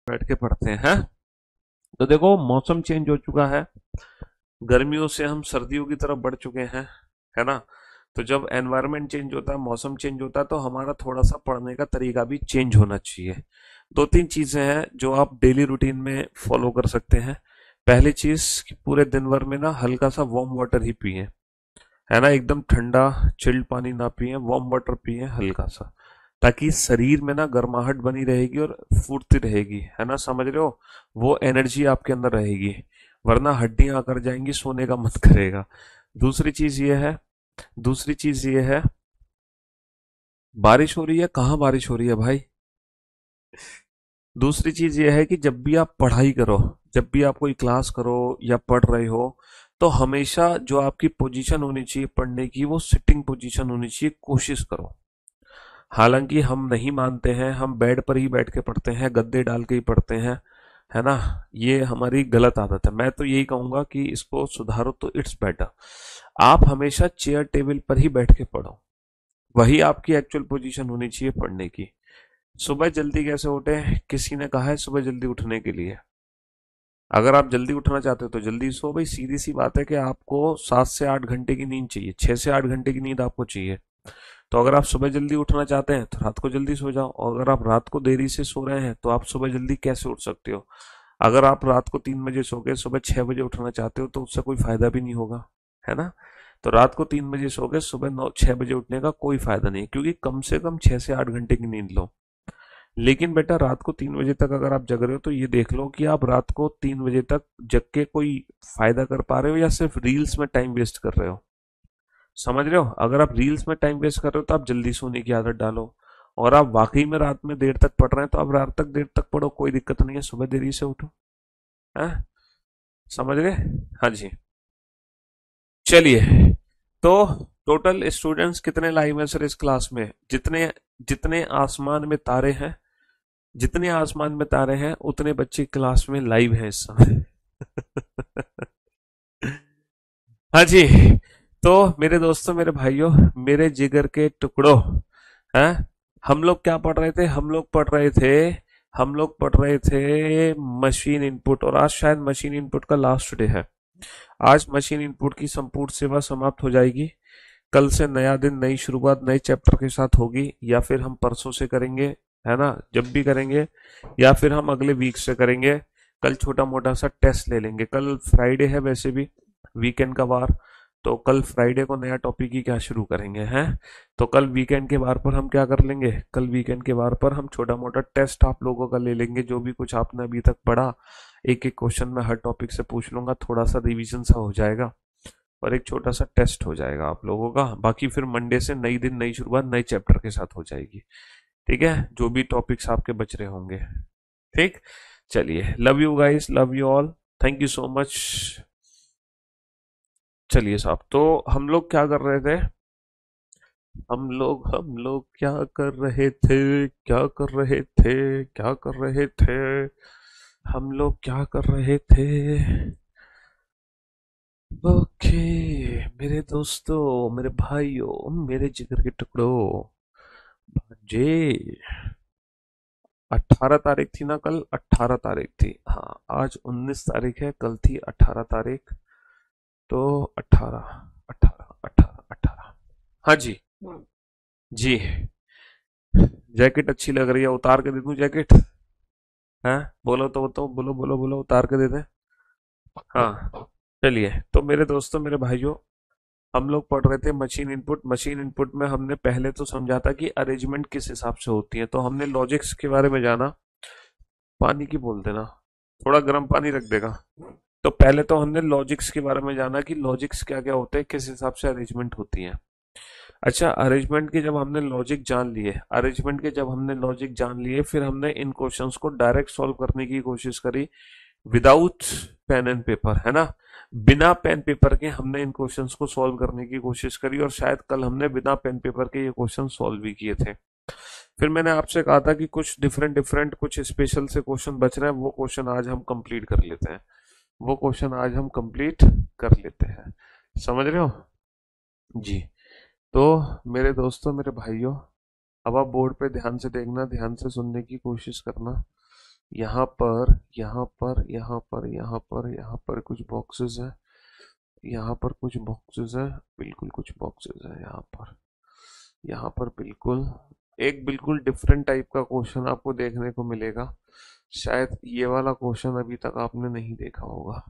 बैठ के पढ़ते हैं। तो देखो मौसम चेंज हो चुका है, गर्मियों से हम सर्दियों की तरफ बढ़ चुके हैं, है ना। तो जब एनवायरनमेंट चेंज होता है, मौसम चेंज होता है, तो हमारा थोड़ा सा पढ़ने का तरीका भी चेंज होना चाहिए। दो तीन चीजें हैं जो आप डेली रूटीन में फॉलो कर सकते हैं। पहली चीज कि पूरे दिन भर में ना हल्का सा वार्म वाटर ही पिए, है ना, एकदम ठंडा चिल्ड पानी ना पिए, वार्म वाटर पिए हल्का सा, ताकि शरीर में ना गर्माहट बनी रहेगी और फुर्ती रहेगी, है ना, समझ रहे हो। वो एनर्जी आपके अंदर रहेगी, वरना हड्डियां आकर जाएंगी, सोने का मन करेगा। दूसरी चीज ये है दूसरी चीज ये है, बारिश हो रही है, कहाँ बारिश हो रही है भाई। दूसरी चीज ये है कि जब भी आप पढ़ाई करो, जब भी आप कोई क्लास करो या पढ़ रहे हो, तो हमेशा जो आपकी पोजीशन होनी चाहिए पढ़ने की, वो सिटिंग पोजीशन होनी चाहिए, कोशिश करो। हालांकि हम नहीं मानते हैं, हम बेड पर ही बैठ के पढ़ते हैं, गद्दे डाल के ही पढ़ते हैं, है ना। ये हमारी गलत आदत है। मैं तो यही कहूंगा कि इसको सुधारो तो इट्स बेटर। आप हमेशा चेयर टेबल पर ही बैठ के पढ़ो, वही आपकी एक्चुअल पोजीशन होनी चाहिए पढ़ने की। सुबह जल्दी कैसे उठे, किसी ने कहा है सुबह जल्दी उठने के लिए। अगर आप जल्दी उठना चाहते हो तो जल्दी सो भाई, सीधी सी बात है कि आपको 7 से 8 घंटे की नींद चाहिए, 6 से 8 घंटे की नींद आपको चाहिए। तो अगर आप सुबह जल्दी उठना चाहते हैं तो रात को जल्दी सो जाओ, और अगर आप रात को देरी से सो रहे हैं तो आप सुबह जल्दी कैसे उठ सकते हो। अगर आप रात को 3 बजे सो के सुबह 6 बजे उठना चाहते हो तो उससे कोई फायदा भी नहीं होगा, है ना। तो रात को 3 बजे सो के सुबह 6 बजे उठने का कोई फायदा नहीं, क्योंकि कम से कम 6 से 8 घंटे की नींद लो। लेकिन बेटा रात को 3 बजे तक अगर आप जग रहे हो तो ये देख लो कि आप रात को 3 बजे तक जग के कोई फायदा कर पा रहे हो या सिर्फ रील्स में टाइम वेस्ट कर रहे हो। समझ रहे हो, अगर आप रील्स में टाइम वेस्ट कर रहे हो तो आप जल्दी सोने की आदत डालो। और आप वाकई में रात में देर तक पढ़ रहे हैं तो आप रात तक देर तक पढ़ो, कोई दिक्कत नहीं है, सुबह देरी से उठो। है, समझ गए। हाँ जी। चलिए, तो टोटल स्टूडेंट्स कितने लाइव हैं सर इस क्लास में। जितने जितने आसमान में तारे हैं, जितने आसमान में तारे हैं उतने बच्चे क्लास में लाइव हैं इस समय। हाँ जी। तो मेरे दोस्तों, मेरे भाइयों, मेरे जिगर के टुकड़ों, हैं, हम लोग क्या पढ़ रहे थे, हम लोग पढ़ रहे थे मशीन इनपुट, और आज शायद मशीन इनपुट का लास्ट डे है। आज मशीन इनपुट की संपूर्ण सेवा समाप्त हो जाएगी। कल से नया दिन, नई शुरुआत नए चैप्टर के साथ होगी, या फिर हम परसों से करेंगे, है ना, जब भी करेंगे, या फिर हम अगले वीक से करेंगे। कल छोटा मोटा सा टेस्ट ले लेंगे, कल फ्राइडे है वैसे भी, वीकेंड का वार। तो कल फ्राइडे को नया टॉपिक ही क्या शुरू करेंगे हैं। तो कल वीकेंड के वार पर हम क्या कर लेंगे, कल वीकेंड के वार पर हम छोटा मोटा टेस्ट आप लोगों का ले लेंगे, जो भी कुछ आपने अभी तक पढ़ा, एक एक क्वेश्चन में हर टॉपिक से पूछ लूंगा, थोड़ा सा रिवीजन सा हो जाएगा, और एक छोटा सा टेस्ट हो जाएगा आप लोगों का। बाकी फिर मंडे से नई दिन, नई शुरुआत नए चैप्टर के साथ हो जाएगी। ठीक है, जो भी टॉपिक्स आपके बच रहे होंगे। ठीक। चलिए, love you guys, love you all, thank you so much. चलिए साहब, तो हम लोग क्या कर रहे थे, हम लोग क्या कर रहे थे, क्या कर रहे थे, क्या कर रहे थे, हम लोग क्या कर रहे थे। ओके मेरे दोस्तों, मेरे भाइयों, मेरे जिगर के टुकड़ों, भांजे, 18 तारीख थी ना कल, 18 तारीख थी, हाँ। आज 19 तारीख है, कल थी 18 तारीख। तो 18, 18, 18, 18। हाँ जी। जी। जैकेट अच्छी लग रही है, उतार के दे दूं जैकेट। है, बोलो तो बोलो बोलो बोलो, उतार के दे दे। हाँ। चलिए, तो मेरे दोस्तों, मेरे भाइयों, हम लोग पढ़ रहे थे मशीन इनपुट। मशीन इनपुट में हमने पहले तो समझा था कि अरेंजमेंट किस हिसाब से होती है, तो हमने लॉजिक्स के बारे में जाना। पानी की बोल देना, थोड़ा गर्म पानी रख देगा। तो पहले तो हमने लॉजिक्स के बारे में जाना कि लॉजिक्स क्या क्या होते हैं, किस हिसाब से अरेंजमेंट होती है। अच्छा, अरेंजमेंट के जब हमने लॉजिक जान लिए, फिर हमने इन क्वेश्चंस को डायरेक्ट सॉल्व करने की कोशिश करी, विदाउट पेन एंड पेपर, है ना। बिना पेन पेपर के हमने इन क्वेश्चंस को सॉल्व करने की कोशिश करी, और शायद कल हमने बिना पेन पेपर के ये क्वेश्चन सॉल्व भी किए थे। फिर मैंने आपसे कहा था कि कुछ डिफरेंट डिफरेंट, कुछ स्पेशल से क्वेश्चन बच रहे हैं, वो क्वेश्चन आज हम कंप्लीट कर लेते हैं, वो क्वेश्चन आज हम कंप्लीट कर लेते हैं। समझ रहे हो जी। तो मेरे दोस्तों, मेरे भाइयों, अब आप बोर्ड पे ध्यान से देखना, ध्यान से सुनने की कोशिश करना। यहाँ पर, यहाँ पर, यहाँ पर, यहाँ पर, यहाँ पर कुछ बॉक्सेस हैं, यहाँ पर कुछ बॉक्सेस हैं, बिल्कुल कुछ बॉक्सेस हैं यहाँ पर, यहाँ पर बिल्कुल एक बिल्कुल डिफरेंट टाइप का क्वेश्चन आपको देखने को मिलेगा। शायद ये वाला क्वेश्चन अभी तक आपने नहीं देखा होगा,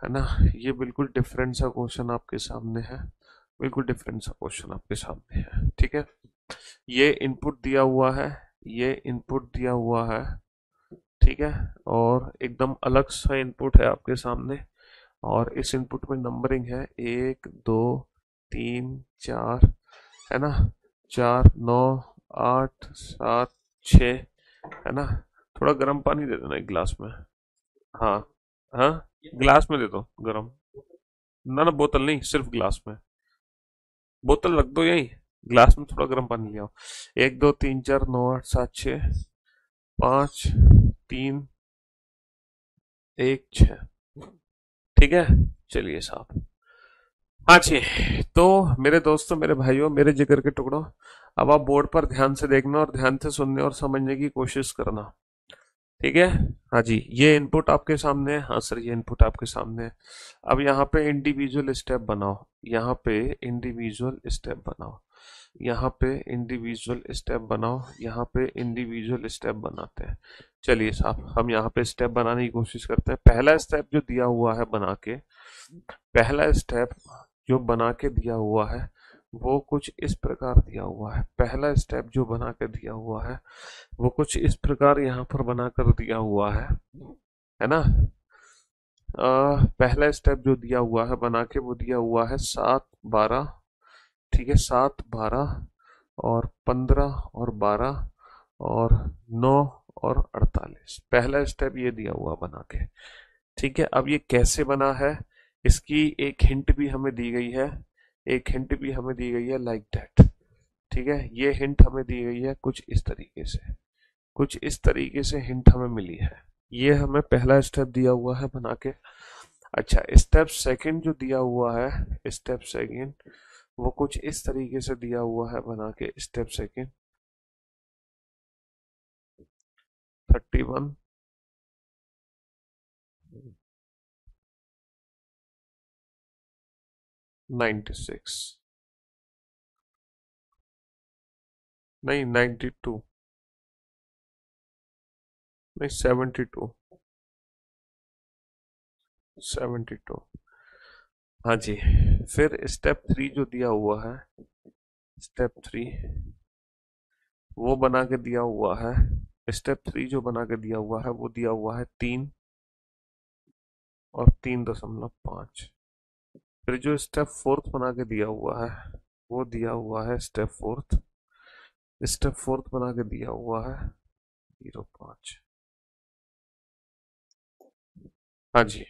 है ना। ये बिल्कुल डिफरेंट सा क्वेश्चन आपके सामने है, बिल्कुल डिफरेंट सा क्वेश्चन आपके सामने है, ठीक है। ये इनपुट दिया हुआ है, ये इनपुट दिया हुआ है, ठीक है, और एकदम अलग सा इनपुट है आपके सामने, और इस इनपुट में नंबरिंग है 1 2 3 4, है ना, 4 9 8 7 6, है ना। थोड़ा गर्म पानी दे देना एक गिलास में। हाँ, हाँ, गिलास में दे दो गर्म। ना ना, बोतल नहीं, सिर्फ गिलास में। बोतल रख दो यहीं, गिलास में थोड़ा गर्म पानी ले आओ। 1 2 3 4 9 8 7 6 5 3 1 6, ठीक है। चलिए साहब। हाँ जी। तो मेरे दोस्तों, मेरे भाइयों, मेरे जिगर के टुकड़ों, अब आप बोर्ड पर ध्यान से देखना और ध्यान से सुनने और समझने की कोशिश करना, ठीक है। हाँ जी, ये इनपुट आपके सामने है, हाँ सर ये इनपुट आपके सामने है। अब यहाँ पे इंडिविजुअल स्टेप बनाओ, यहाँ पे इंडिविजुअल स्टेप बनाओ, यहाँ पे इंडिविजुअल स्टेप बनाओ, यहाँ पे इंडिविजुअल स्टेप बनाते हैं। चलिए साहब, हम यहाँ पे स्टेप बनाने की कोशिश करते हैं। पहला स्टेप जो दिया हुआ है बना के, पहला स्टेप जो बना के दिया हुआ है वो कुछ इस प्रकार दिया हुआ है। पहला स्टेप जो बना के दिया हुआ है वो कुछ इस प्रकार यहाँ पर बनाकर दिया हुआ है ना। पहला स्टेप जो दिया हुआ है बना के, वो दिया हुआ है 7 12, ठीक है, 7 12 और 15 और 12 और 9 और 48, पहला स्टेप ये दिया हुआ बना के, ठीक है। अब ये कैसे बना है, इसकी एक हिंट भी हमें दी गई है, एक हिंट भी हमें दी गई है, लाइक दैट, ठीक है। ये हिंट हमें दी गई है कुछ इस तरीके से, कुछ इस तरीके से हिंट हमें मिली है। ये हमें पहला स्टेप दिया हुआ है बना के। अच्छा, स्टेप सेकंड जो दिया हुआ है, स्टेप सेकंड वो कुछ इस तरीके से दिया हुआ है बना के। स्टेप सेकंड 31 96, नहीं 92, नहीं 72, 72, हाँ जी। फिर स्टेप थ्री जो दिया हुआ है, स्टेप थ्री वो बना के दिया हुआ है, स्टेप थ्री जो बना के दिया हुआ है वो दिया हुआ है 3 और 3.5। फिर जो स्टेप फोर्थ बना के दिया हुआ है वो दिया हुआ है स्टेप फोर्थ, स्टेप फोर्थ बना के दिया हुआ है 0.5। हाँ जी,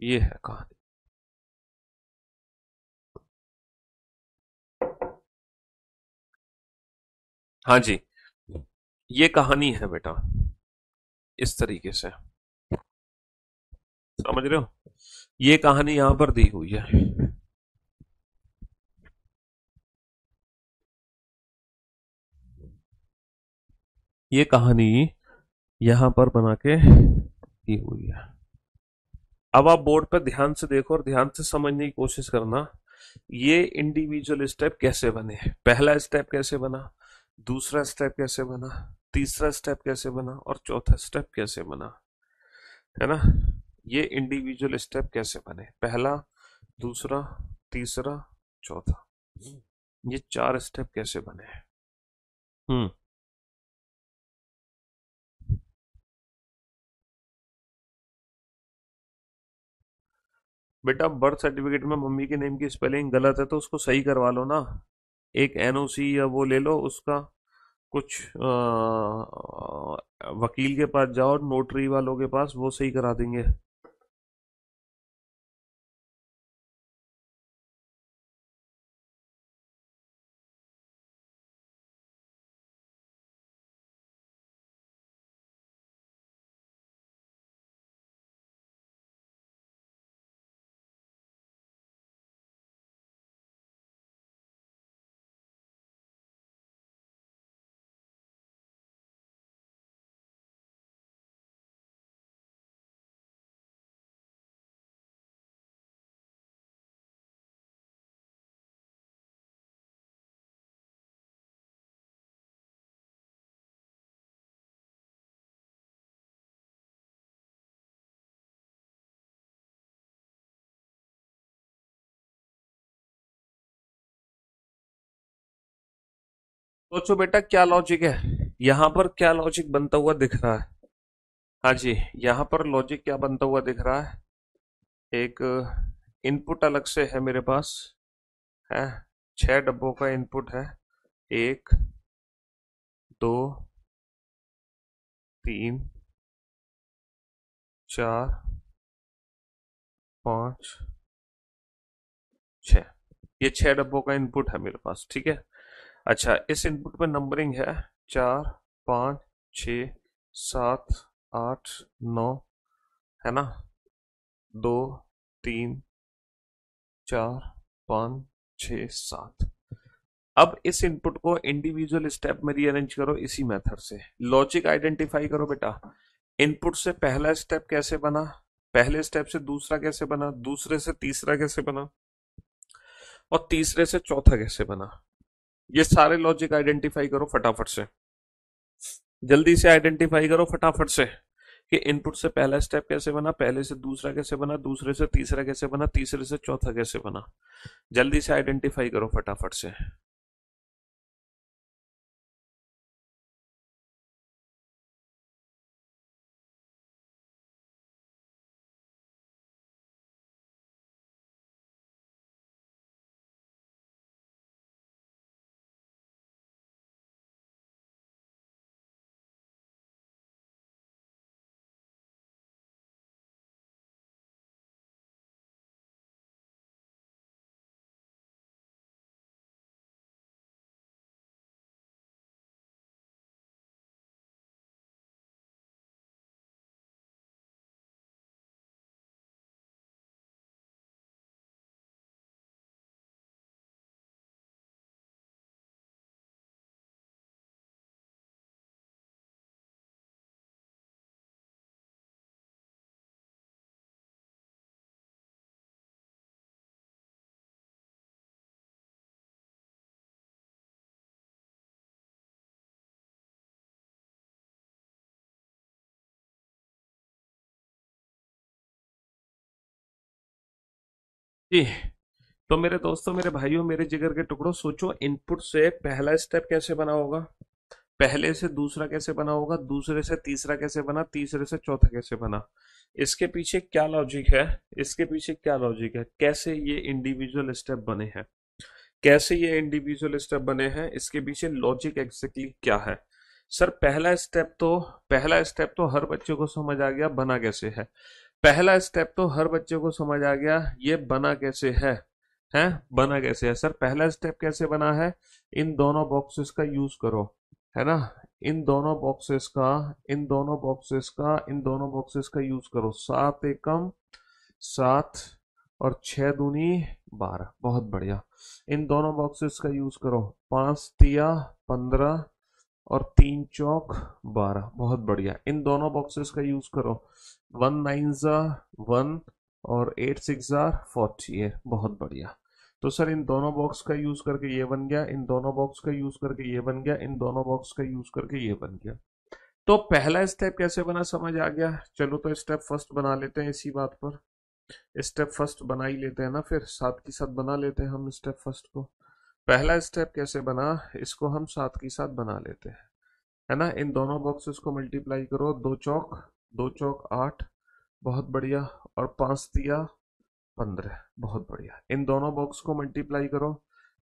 ये है कहानी। हाँ जी, ये कहानी है बेटा, इस तरीके से, समझ रहे हो, ये कहानी यहाँ पर दी हुई है। ये कहानी यहाँ पर बना के दी हुई है। अब आप बोर्ड पर ध्यान से देखो और ध्यान से समझने की कोशिश करना, ये इंडिविजुअल स्टेप कैसे बने, पहला स्टेप कैसे बना, दूसरा स्टेप कैसे बना, तीसरा स्टेप कैसे बना और चौथा स्टेप कैसे बना, है ना। ये इंडिविजुअल स्टेप कैसे बने, पहला, दूसरा, तीसरा, चौथा, ये 4 स्टेप कैसे बने। हम्म। बेटा, बर्थ सर्टिफिकेट में मम्मी के नेम की स्पेलिंग गलत है तो उसको सही करवा लो ना। एक एनओसी या वो ले लो उसका, कुछ वकील के पास जाओ, नोटरी वालों के पास, वो सही करा देंगे। सोचो बेटा क्या लॉजिक है, यहां पर क्या लॉजिक बनता हुआ दिख रहा है। हाँ जी, यहाँ पर लॉजिक क्या बनता हुआ दिख रहा है। एक इनपुट अलग से है मेरे पास, है 6 डब्बों का इनपुट है। 1, 2, 3, 4, 5, 6। ये 6 डब्बों का इनपुट है मेरे पास, ठीक है। अच्छा, इस इनपुट में नंबरिंग है 4, 5, 6, 7, 8, 9, है ना। 2, 3, 4, 5, 6, 7। अब इस इनपुट को इंडिविजुअल स्टेप में रीअरेंज करो इसी मेथड से। लॉजिक आइडेंटिफाई करो बेटा। इनपुट से पहला स्टेप कैसे बना, पहले स्टेप से दूसरा कैसे बना, दूसरे से तीसरा कैसे बना, और तीसरे से चौथा कैसे बना। ये सारे लॉजिक आइडेंटिफाई करो फटाफट से, जल्दी से आइडेंटिफाई करो फटाफट से कि इनपुट से पहला स्टेप कैसे बना, पहले से दूसरा कैसे बना, दूसरे से तीसरा कैसे बना, तीसरे से चौथा कैसे बना। जल्दी से आइडेंटिफाई करो फटाफट से। जी, तो मेरे दोस्तों, मेरे भाइयों, मेरे जिगर के टुकड़ों, सोचो इनपुट से पहला स्टेप कैसे बना होगा, पहले से दूसरा कैसे बना होगा, दूसरे से तीसरा कैसे बना, तीसरे से चौथा कैसे बना। इसके पीछे क्या लॉजिक है, इसके पीछे क्या लॉजिक है, कैसे ये इंडिविजुअल स्टेप बने हैं, कैसे ये इंडिविजुअल स्टेप बने हैं, इसके पीछे लॉजिक एग्जैक्टली क्या है। सर पहला स्टेप तो हर बच्चे को समझ आ गया बना कैसे है। पहला स्टेप तो हर बच्चे को समझ आ गया ये बना कैसे है बना कैसे है। सर पहला स्टेप कैसे बना है, इन दोनों बॉक्सेस का यूज करो, है ना। इन दोनों बॉक्सेस का यूज करो। 7 एकम 7 और 6 दूनी 12, बहुत बढ़िया। इन दोनों बॉक्सेस का यूज करो। 5 तिया 15 और 3 चौक 12, बहुत बढ़िया। इन दोनों बॉक्सेस का यूज करो। 1 9 1 और 8 6 40, बहुत बढ़िया। तो सर इन दोनों बॉक्स का यूज करके ये बन गया, इन दोनों बॉक्स का यूज करके ये बन गया, इन दोनों बॉक्स का यूज करके ये बन गया। तो पहला स्टेप कैसे बना समझ आ गया। चलो तो स्टेप फर्स्ट बना लेते हैं इसी बात पर। स्टेप फर्स्ट बना ही लेते हैं ना, फिर साथ के साथ बना लेते हैं हम स्टेप फर्स्ट को। पहला स्टेप कैसे बना, इसको हम साथ के साथ बना लेते हैं, है ना। इन दोनों बॉक्सेस को मल्टीप्लाई करो। 2 चौक 8, बहुत बढ़िया। और 5 तिया 15, बहुत बढ़िया। इन दोनों बॉक्स को मल्टीप्लाई करो।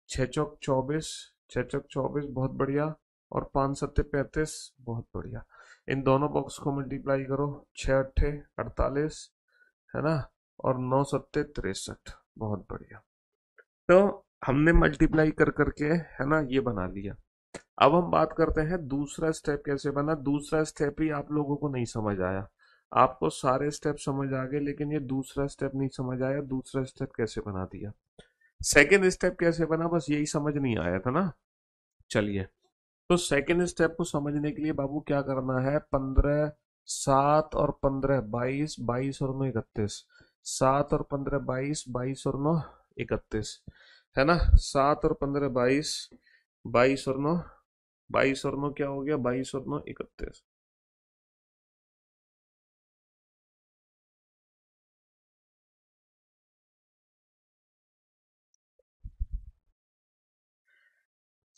6 चौक 24, 6 चौक 24, बहुत बढ़िया। और 5 सत्ते 35, बहुत बढ़िया। इन दोनों बॉक्स को मल्टीप्लाई करो। 6 अट्ठे 48, है ना। और 9 सत्ते 63, बहुत बढ़िया। तो हमने मल्टीप्लाई कर करके, है ना, ये बना लिया। अब हम बात करते हैं दूसरा स्टेप कैसे बना। दूसरा स्टेप ही आप लोगों को नहीं समझ आया। आपको सारे स्टेप समझ आ गए लेकिन ये दूसरा स्टेप नहीं समझ आया। दूसरा स्टेप कैसे बना दिया, सेकेंड स्टेप कैसे बना, बस यही समझ नहीं आया था ना। चलिए, तो सेकेंड स्टेप को समझने के लिए बाबू क्या करना है। 15 7 और 15 22, 22 और 9 31, 7 और 15 22, 22 और 9 31, है ना। 7 और 15 22, 22 और 9, 22 और 9 क्या हो गया, 22 और 9 31।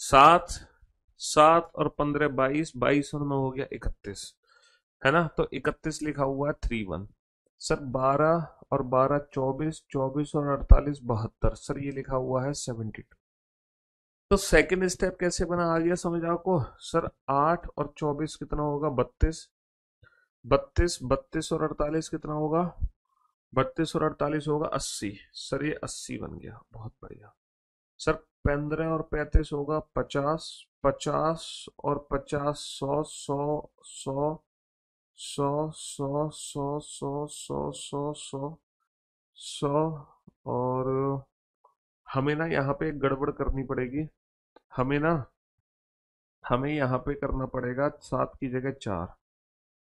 7 7 और 15 22, 22 और 9 हो गया 31, है ना। तो 31 लिखा हुआ है 31। सर 12 और 12 24, 24 और 48 72, सर ये लिखा हुआ है 72। तो सेकंड स्टेप कैसे बना, आ गया समझ आपको। सर 8 और 24 कितना होगा, 32, 32, 32 और 48 कितना होगा, 32 और 48 होगा 80, सर ये 80 बन गया, बहुत बढ़िया। सर 15 और 35 होगा 50, 50 और 50 100, 100, 100, 100, 100, 100, 100, 100, 100, 100, 100। और हमें ना यहाँ पे एक गड़बड़ करनी पड़ेगी, हमें ना, हमें यहाँ पे करना पड़ेगा 7 की जगह 4,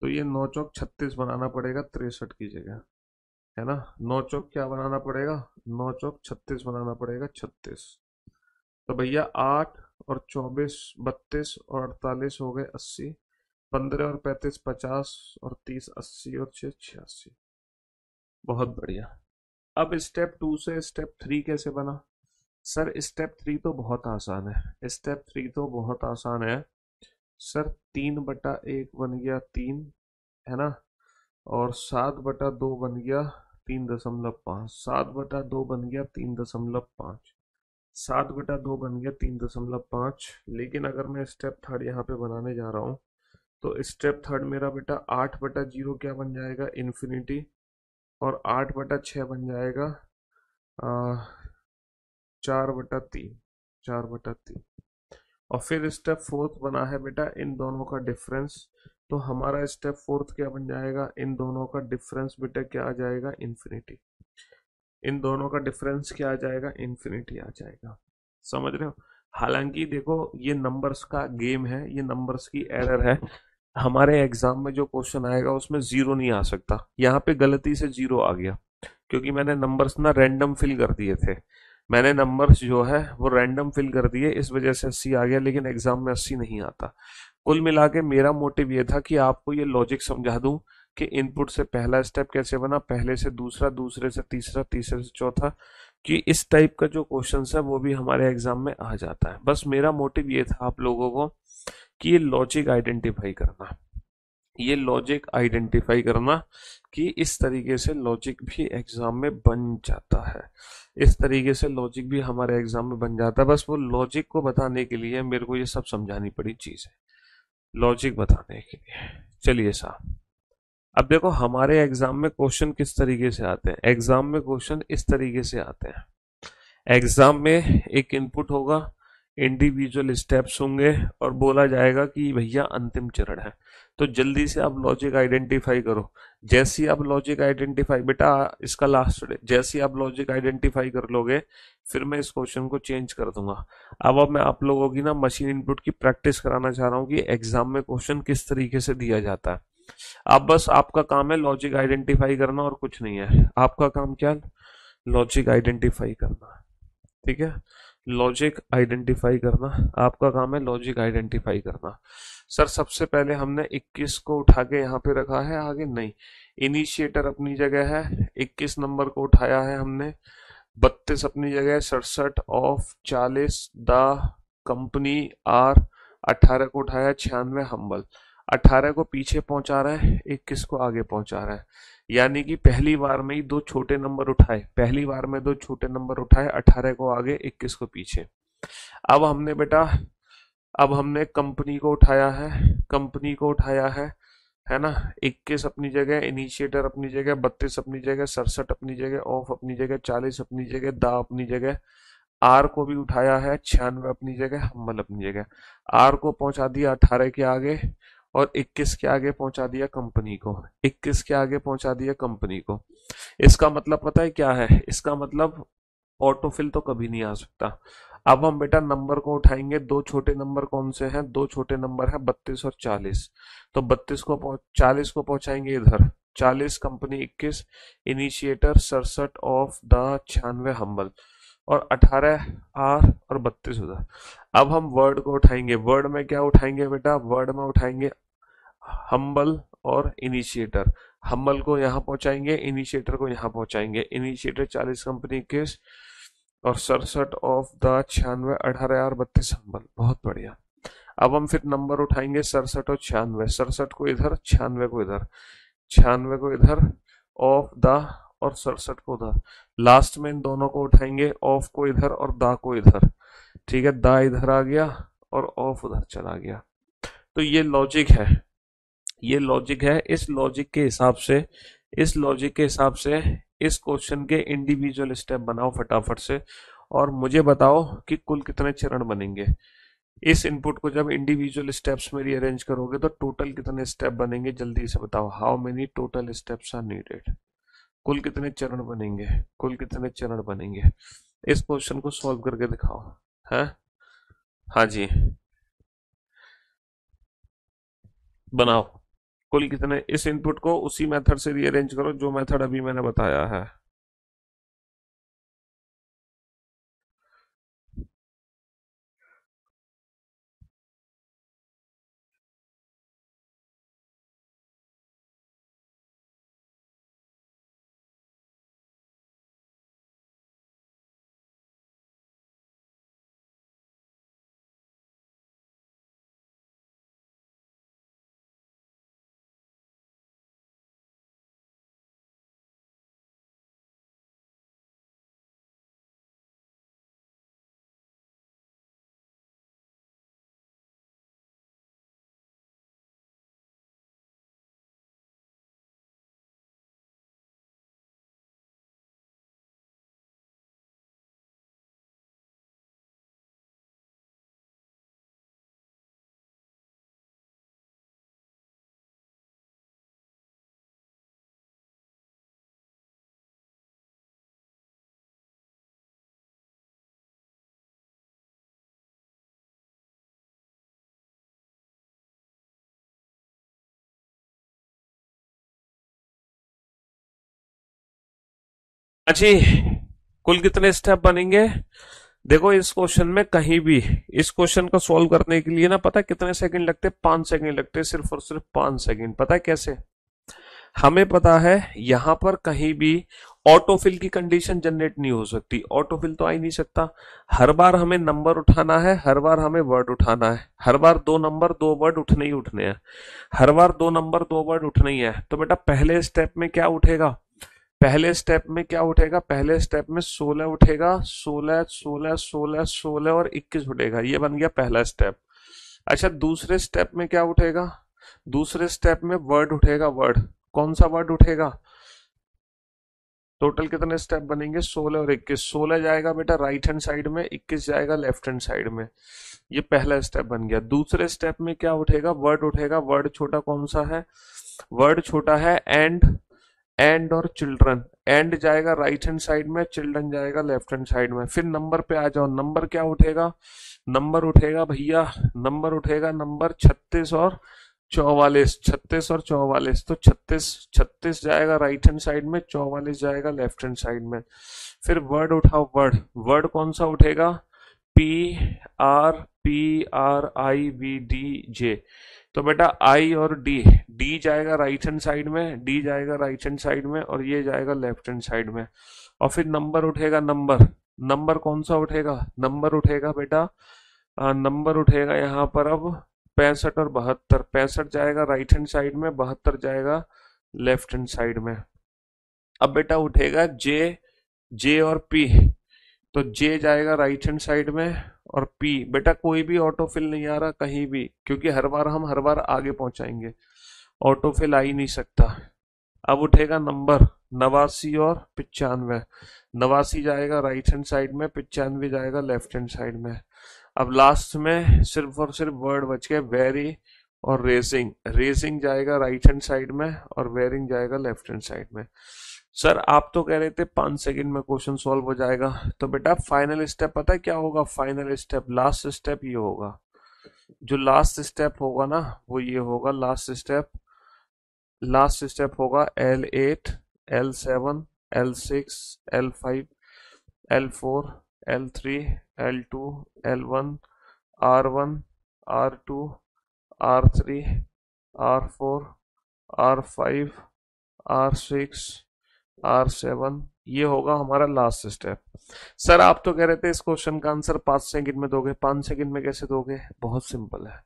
तो ये 9 चौक 36 बनाना पड़ेगा 63 की जगह, है ना। 9 चौक क्या बनाना पड़ेगा, 9 चौक 36 बनाना पड़ेगा 36। तो भैया 8 और 24 32 और 48 हो गए 80, 15 और 35 50 और 30 80 और 6 86। बहुत बढ़िया। अब स्टेप 2 से स्टेप 3 कैसे बना। सर स्टेप 3 तो बहुत आसान है, स्टेप 3 तो बहुत आसान है। सर 3/1 बन गया 3, है ना। और 7/2 बन गया 3.5, 7/2 बन गया 3.5, 7/2 बन गया 3.5। लेकिन अगर मैं स्टेप थर्ड यहाँ पे बनाने जा रहा हूँ, तो स्टेप थर्ड मेरा बेटा 8/0 क्या बन जाएगा, इन्फिनिटी। और 8/6 बन जाएगा 4/3, 4/3। और फिर स्टेप फोर्थ बना है बेटा इन दोनों का डिफरेंस। तो हमारा स्टेप फोर्थ क्या बन जाएगा, इन दोनों का डिफरेंस बेटा क्या आ जाएगा, इन्फिनिटी। इन दोनों का डिफरेंस क्या आ जाएगा, इन्फिनिटी आ जाएगा। समझ रहे हो। हालांकि देखो ये नंबर्स का गेम है, ये नंबर्स की एरर है। हमारे एग्जाम में जो क्वेश्चन आएगा उसमें जीरो नहीं आ सकता, यहाँ पे गलती से जीरो आ गया, क्योंकि मैंने नंबर्स ना रैंडम फिल कर दिए थे। मैंने नंबर्स जो है वो रैंडम फिल कर दिए, इस वजह से 80 आ गया, लेकिन एग्जाम में 80 नहीं आता। कुल मिला के मेरा मोटिव ये था कि आपको ये लॉजिक समझा दूं कि इनपुट से पहला स्टेप कैसे बना, पहले से दूसरा, दूसरे से तीसरा, तीसरे से चौथा, कि इस टाइप का जो क्वेश्चन है वो भी हमारे एग्जाम में आ जाता है। बस मेरा मोटिव ये था आप लोगों को कि ये लॉजिक आइडेंटिफाई करना, ये लॉजिक आइडेंटिफाई करना कि इस तरीके से लॉजिक भी एग्जाम में बन जाता है, इस तरीके से लॉजिक भी हमारे एग्जाम में बन जाता है। बस वो लॉजिक को बताने के लिए मेरे को ये सब समझानी पड़ी चीज है, लॉजिक बताने के लिए। चलिए साहब, अब देखो हमारे एग्जाम में क्वेश्चन किस तरीके से आते हैं। एग्जाम में क्वेश्चन इस तरीके से आते हैं, एग्जाम में एक इनपुट होगा, इंडिविजुअल स्टेप्स होंगे, और बोला जाएगा कि भैया अंतिम चरण है। तो जल्दी से आप लॉजिक आइडेंटिफाई करो। जैसे ही आप लॉजिक आइडेंटिफाई, बेटा इसका लास्ट डे, जैसे ही आप लॉजिक आइडेंटिफाई कर लोगे, फिर मैं इस क्वेश्चन को चेंज कर दूंगा। अब मैं आप लोगों की ना मशीन इनपुट की प्रैक्टिस कराना चाह रहा हूँ कि एग्जाम में क्वेश्चन किस तरीके से दिया जाता है। अब बस आपका काम है लॉजिक आइडेंटिफाई करना, और कुछ नहीं है। आपका काम क्या है, लॉजिक आइडेंटिफाई करना, ठीक है। लॉजिक आइडेंटिफाई करना आपका काम है, लॉजिक आइडेंटिफाई करना। सर सबसे पहले हमने 21 को उठा के यहाँ पे रखा है, आगे नहीं, इनिशिएटर अपनी जगह है, 21 नंबर को उठाया है हमने, 32 अपनी जगह, 67 ऑफ 40 द कंपनी आर, 18 को उठाया 96 हम्बल, 18 को पीछे पहुंचा रहा है, 21 को आगे पहुंचा रहा है। यानी कि पहली बार में ही दो छोटे नंबर उठाए, पहली बार में दो छोटे नंबर उठाए, 18 को आगे 21 को पीछे। अब हमने बेटा, अब हमने कंपनी को उठाया है, कंपनी को उठाया है ना। 21 अपनी जगह, इनिशिएटर अपनी जगह, 32 अपनी जगह, 67 अपनी जगह, ऑफ अपनी जगह, 40 अपनी जगह, दा अपनी जगह, आर को भी उठाया है, 96 अपनी जगह, हम्बल अपनी जगह। आर को पहुंचा दिया 18 के आगे, और 21 के आगे पहुंचा दिया कंपनी को, 21 के आगे पहुंचा दिया कंपनी को। इसका मतलब पता है क्या है, इसका मतलब ऑटोफिल तो कभी नहीं आ सकता। अब हम बेटा नंबर को उठाएंगे, दो छोटे नंबर कौन से हैं, दो छोटे नंबर है 32 और 40। तो 40 को पहुंचाएंगे इधर, 40 company, 21 initiator, 67 of the 96 humble, और 18 आर, और 32 उधर। अब हम वर्ड को उठाएंगे, वर्ड में क्या उठाएंगे बेटा, वर्ड में उठाएंगे हम्बल और इनिशिएटर। हम्बल को यहाँ पहुंचाएंगे, इनिशिएटर को यहाँ पहुंचाएंगे। इनिशिएटर 40 कंपनी 21, और 67 ऑफ द 96 18 और 32 हम्बल। बहुत बढ़िया। अब हम फिर नंबर उठाएंगे 67 और 96, 67 को इधर, 96 को इधर, 96 को इधर, ऑफ द और 67 को उधर। लास्ट में इन दोनों को उठाएंगे, ऑफ को इधर और दा को इधर। ठीक है, दा इधर आ गया और ऑफ उधर चला गया। तो ये लॉजिक है, ये लॉजिक है। इस लॉजिक के हिसाब से इस क्वेश्चन के इंडिविजुअल स्टेप बनाओ फटाफट से, और मुझे बताओ कि कुल कितने चरण बनेंगे। इस इनपुट को जब इंडिविजुअल स्टेप्स में रीअरेंज करोगे तो टोटल कितने स्टेप बनेंगे, जल्दी से बताओ। How many total steps are needed, कुल कितने चरण बनेंगे, कुल कितने चरण बनेंगे। इस क्वेश्चन को सॉल्व करके दिखाओ। है, हाँ जी, बनाओ। कुल कितने, इस इनपुट को उसी मेथड से रीअरेंज करो जो मेथड अभी मैंने बताया है। अच्छी, कुल कितने स्टेप बनेंगे। देखो इस क्वेश्चन में कहीं भी, इस क्वेश्चन को सॉल्व करने के लिए ना, पता है कितने सेकंड लगते, 5 सेकंड लगते, सिर्फ और सिर्फ 5 सेकंड। पता है कैसे, हमें पता है यहां पर कहीं भी ऑटोफिल की कंडीशन जनरेट नहीं हो सकती, ऑटोफिल तो आ ही नहीं सकता। हर बार हमें नंबर उठाना है, हर बार हमें वर्ड उठाना है, हर बार दो नंबर दो वर्ड उठने ही उठने हैं, हर बार दो नंबर दो वर्ड उठने ही है। तो बेटा पहले स्टेप में क्या उठेगा, पहले स्टेप में क्या उठेगा, पहले स्टेप में 16 उठेगा, 16 16 16 16 और 21 उठेगा, ये बन गया पहला स्टेप। अच्छा, दूसरे स्टेप में क्या उठेगा, दूसरे स्टेप में वर्ड उठेगा, वर्ड कौन सा वर्ड उठेगा। टोटल कितने स्टेप बनेंगे, 16 और 21। 16 जाएगा बेटा राइट हैंड साइड में, 21 जाएगा लेफ्ट हैंड साइड में। ये पहला स्टेप बन गया। दूसरे स्टेप में क्या उठेगा, वर्ड उठेगा, वर्ड छोटा कौन सा है, वर्ड छोटा है एंड और चिल्ड्रन। एंड जाएगा राइट हैंड साइड में, चिल्ड्रन जाएगा लेफ्ट हैंड साइड में। फिर नंबर पे आ जाओ, नंबर क्या उठेगा, नंबर उठेगा भैया, नंबर उठेगा नंबर 36 और 44, 36 और 44। तो 36 36 जाएगा राइट हैंड साइड में, 44 जाएगा लेफ्ट हैंड साइड में। फिर वर्ड उठाओ, वर्ड, वर्ड कौन सा उठेगा, PRPRIVD J। तो बेटा आई और डी, डी जाएगा राइट हैंड साइड में, डी जाएगा राइट हैंड साइड में, और ये जाएगा लेफ्ट हैंड साइड में। और फिर नंबर उठेगा, नंबर, नंबर कौन सा उठेगा, नंबर उठेगा बेटा, नंबर उठेगा यहाँ पर अब 65 और 72। 65 जाएगा राइट हैंड साइड में, 72 जाएगा लेफ्ट हैंड साइड में। अब बेटा उठेगा जे, जे और पी। तो जे जाएगा राइट हैंड साइड में, और पी बेटा कोई भी ऑटोफिल नहीं आ रहा कहीं भी, क्योंकि हम हर बार आगे पहुंचाएंगे, ऑटोफिल आ ही नहीं सकता। अब उठेगा नंबर 89 और 95। 89 जाएगा राइट हैंड साइड में, 95 जाएगा लेफ्ट हैंड साइड में। अब लास्ट में सिर्फ और सिर्फ वर्ड बच गए, वेरी और रेसिंग। रेसिंग जाएगा राइट हैंड साइड में और वेरिंग जाएगा लेफ्ट हैंड साइड में। सर आप तो कह रहे थे 5 सेकंड में क्वेश्चन सॉल्व हो जाएगा, तो बेटा फाइनल स्टेप पता है क्या होगा, फाइनल स्टेप, लास्ट स्टेप ये होगा, जो लास्ट स्टेप होगा ना वो ये होगा, लास्ट स्टेप, लास्ट स्टेप होगा L8 L7 L6 L5 L4 L3 L2 L1 R1 R2 R3 R4 R5 R6 R7 ये होगा हमारा लास्ट स्टेप। सर आप तो कह रहे थे इस क्वेश्चन का आंसर 5 सेकंड में दोगे, 5 सेकंड में कैसे दोगे? बहुत सिंपल है।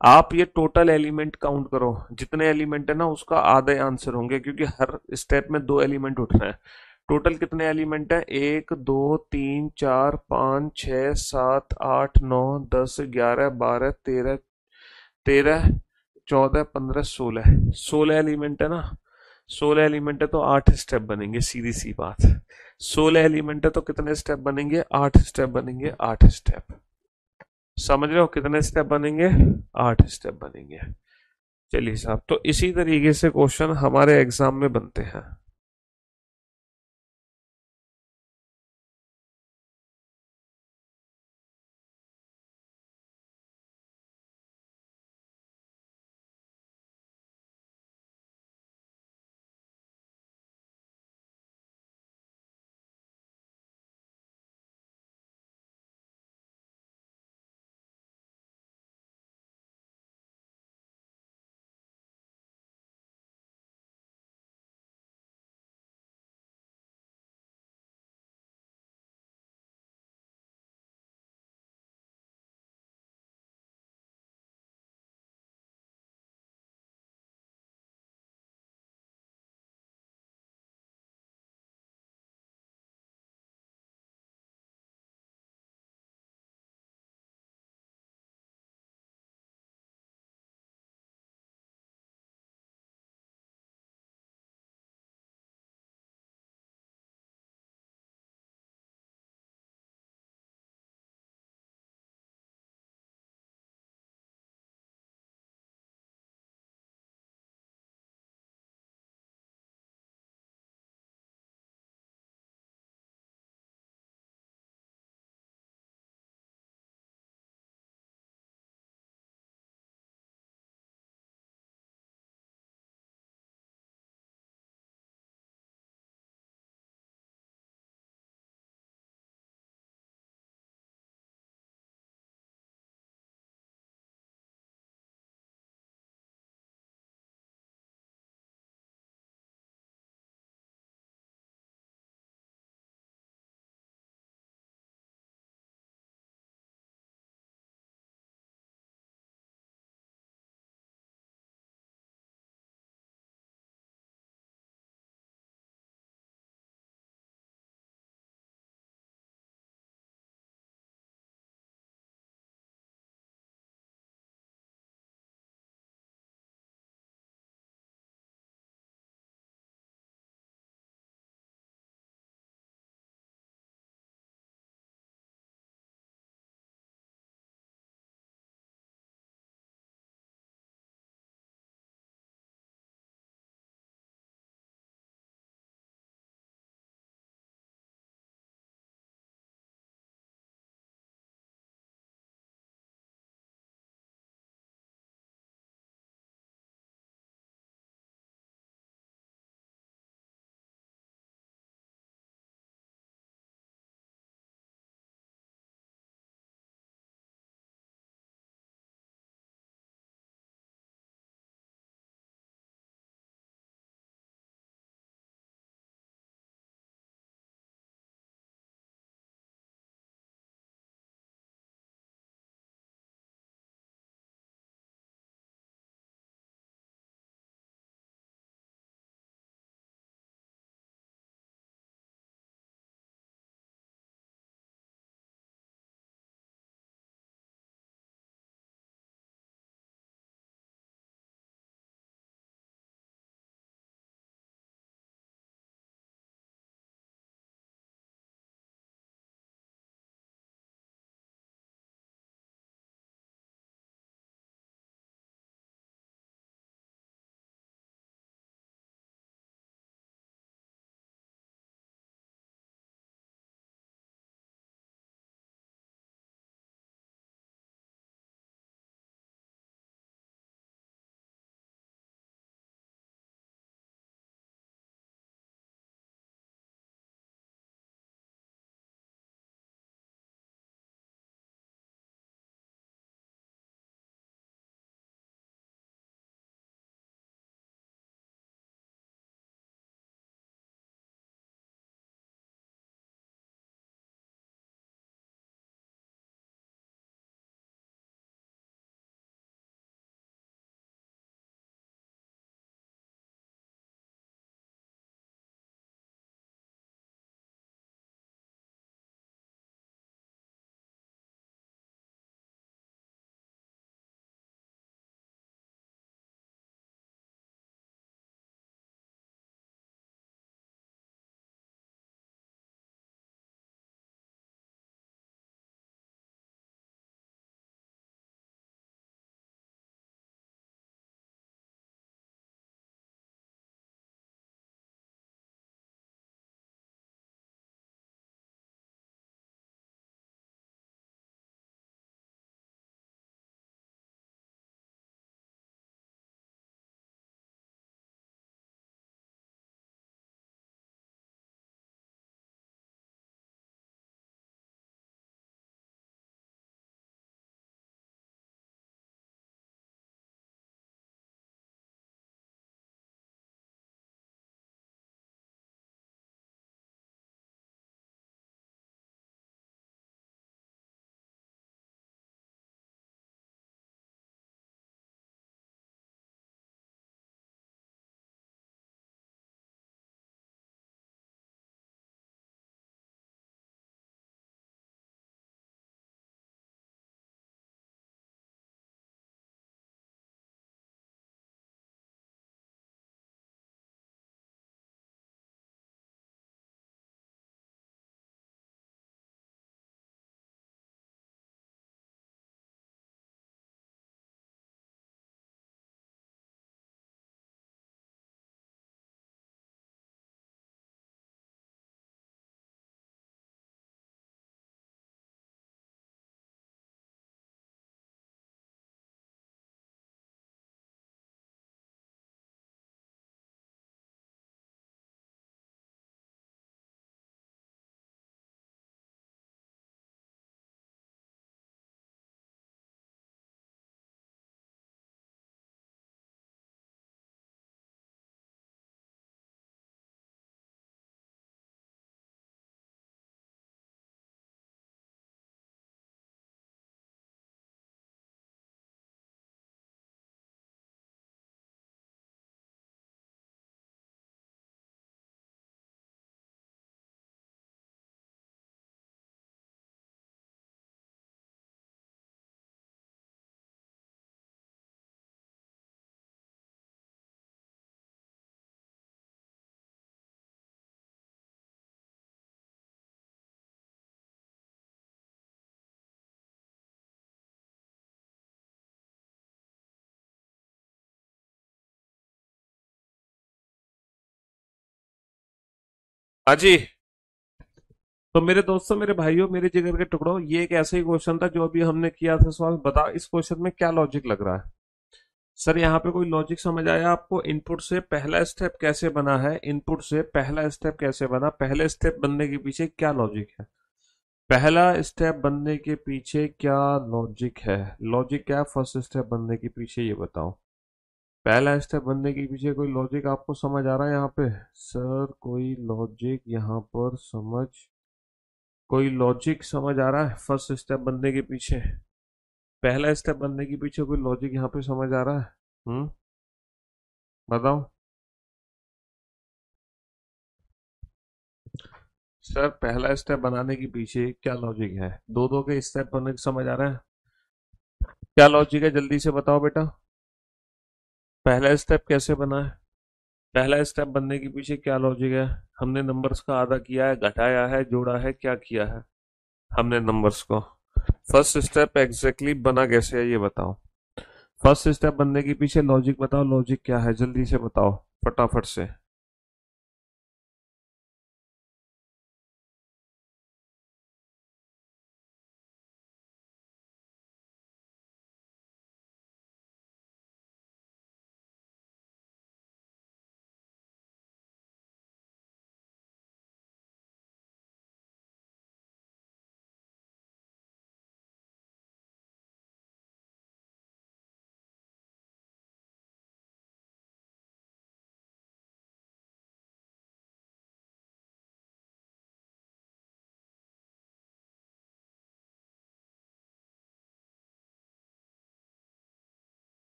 आप ये टोटल एलिमेंट काउंट करो, जितने एलिमेंट है ना उसका आधे आंसर होंगे, क्योंकि हर स्टेप में 2 एलिमेंट उठ रहे हैं। टोटल कितने एलिमेंट है? 1 2 3 4 5 6 7 8 9 10 11 12 13, 13 14 15 16, 16 एलिमेंट है ना। 16 एलिमेंट है तो 8 स्टेप बनेंगे, सीधी सी बात। 16 एलिमेंट है तो कितने स्टेप बनेंगे? 8 स्टेप बनेंगे, 8 स्टेप। समझ रहे हो कितने स्टेप बनेंगे? 8 स्टेप बनेंगे। चलिए साहब, तो इसी तरीके से क्वेश्चन हमारे एग्जाम में बनते हैं। हाँ जी। तो मेरे दोस्तों, मेरे भाइयों, मेरे जिगर के टुकड़ों, ये एक ऐसा ही क्वेश्चन था जो अभी हमने किया था सवाल। बताओ इस क्वेश्चन में क्या लॉजिक लग रहा है। सर यहाँ पे कोई लॉजिक समझ आया आपको? इनपुट से पहला स्टेप कैसे बना है, इनपुट से पहला स्टेप कैसे बना, पहले स्टेप बनने के पीछे क्या लॉजिक है, पहला स्टेप बनने के पीछे क्या लॉजिक है? लॉजिक क्या है फर्स्ट स्टेप बनने के पीछे, ये बताओ। पहला स्टेप बनने के पीछे कोई लॉजिक आपको समझ आ रहा है यहाँ पे? सर कोई लॉजिक यहाँ पर समझ, कोई लॉजिक समझ आ रहा है फर्स्ट स्टेप बनने के पीछे, पहला स्टेप बनने के पीछे कोई लॉजिक यहाँ पे समझ आ रहा है? बताओ। सर पहला स्टेप बनाने के पीछे क्या लॉजिक है? दो दो के स्टेप बनने के समझ आ रहा है? क्या लॉजिक है, जल्दी से बताओ बेटा। पहला स्टेप कैसे बना है? पहला स्टेप बनने के पीछे क्या लॉजिक है? हमने नंबर्स का आधा किया है, घटाया है, जोड़ा है, क्या किया है हमने नंबर्स को? फर्स्ट स्टेप एग्जैक्टली बना कैसे है ये बताओ। फर्स्ट स्टेप बनने के पीछे लॉजिक बताओ, लॉजिक क्या है जल्दी से बताओ, फटाफट से।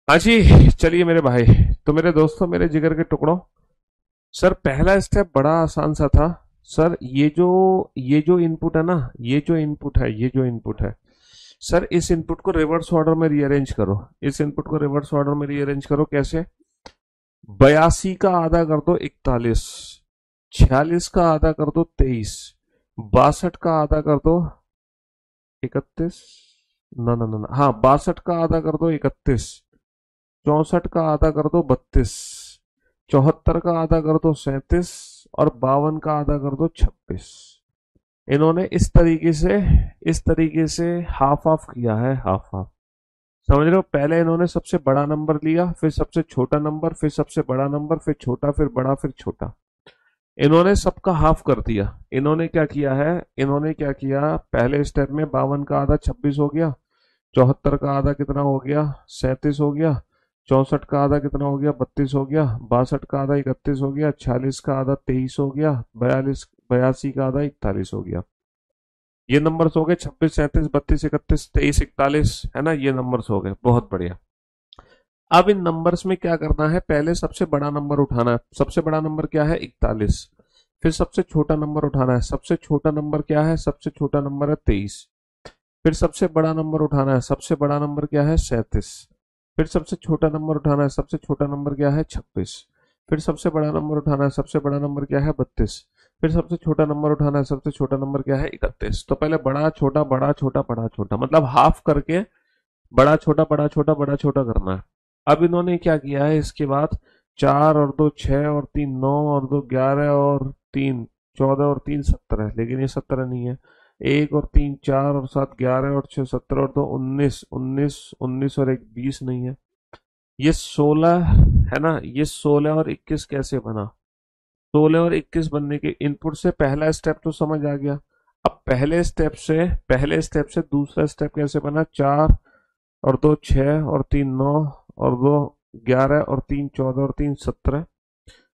हाँ जी। चलिए मेरे भाई, तो मेरे दोस्तों, मेरे जिगर के टुकड़ों, सर पहला स्टेप बड़ा आसान सा था। सर ये जो इनपुट है ना, ये जो इनपुट है, ये जो इनपुट है, सर इस इनपुट को रिवर्स ऑर्डर में रीअरेंज करो। इस इनपुट को रिवर्स ऑर्डर में रीअरेंज करो कैसे? 82 का आधा कर दो 41, 46 का आधा कर दो 23, 62 का आधा कर दो 31, ना ना ना ना, हाँ 62 का आधा कर दो 31, 64 का आधा कर दो 32, 74 का आधा कर दो 37, और 52 का आधा कर दो 26। इन्होंने इस तरीके से हाफ हाफ किया है, हाफ हाफ। समझ रहे हो? पहले इन्होंने सबसे बड़ा नंबर लिया, फिर सबसे छोटा नंबर, फिर सबसे बड़ा नंबर, फिर छोटा, फिर बड़ा, फिर छोटा। इन्होंने सबका हाफ कर दिया। इन्होंने क्या किया है, इन्होंने क्या किया, पहले स्टेप में 52 का आधा 26 हो गया, 74 का आधा कितना हो गया 37 हो गया, 64 का आधा कितना हो गया 32 हो गया, 62 का आधा 31 हो गया, 46 का आधा 23 हो गया, 82 का आधा 41 हो गया। ये नंबर्स हो गए 26 37 32 31 23 41, है ना, ये नंबर्स हो गए, बहुत बढ़िया। अब इन नंबर्स में क्या करना है, पहले सबसे बड़ा नंबर उठाना है। सबसे बड़ा नंबर क्या है 41। फिर सबसे छोटा नंबर उठाना है। सबसे छोटा नंबर क्या है, सबसे छोटा नंबर है 23। फिर सबसे बड़ा नंबर उठाना है। सबसे बड़ा नंबर क्या है 37। फिर सबसे छोटा नंबर उठाना है। सबसे छोटा नंबर क्या है 26। फिर सबसे बड़ा नंबर उठाना है। सबसे बड़ा नंबर क्या है 32। फिर सबसे छोटा नंबर उठाना है। सबसे छोटा नंबर क्या है 31। तो पहले बड़ा छोटा बड़ा छोटा, मतलब हाफ करके बड़ा छोटा बड़ा छोटा बड़ा छोटा करना है। अब इन्होंने क्या किया है, इसके बाद 4 और 2 6 और 3 9 और 2 11 और 3 14 और 3 17 है, लेकिन ये 17 नहीं है। 1 और 3 4 और 7 11 और 6 17 और 2 19 19 19 और 1 20 नहीं है। ये 16 है ना, ये 16 और 21 कैसे बना। 16 और 21 बनने के इनपुट से पहला स्टेप तो समझ आ गया। अब पहले स्टेप से दूसरा स्टेप कैसे बना, 4 और 2 6 और 3 9 और 2 11 और 3 14 और 3 17,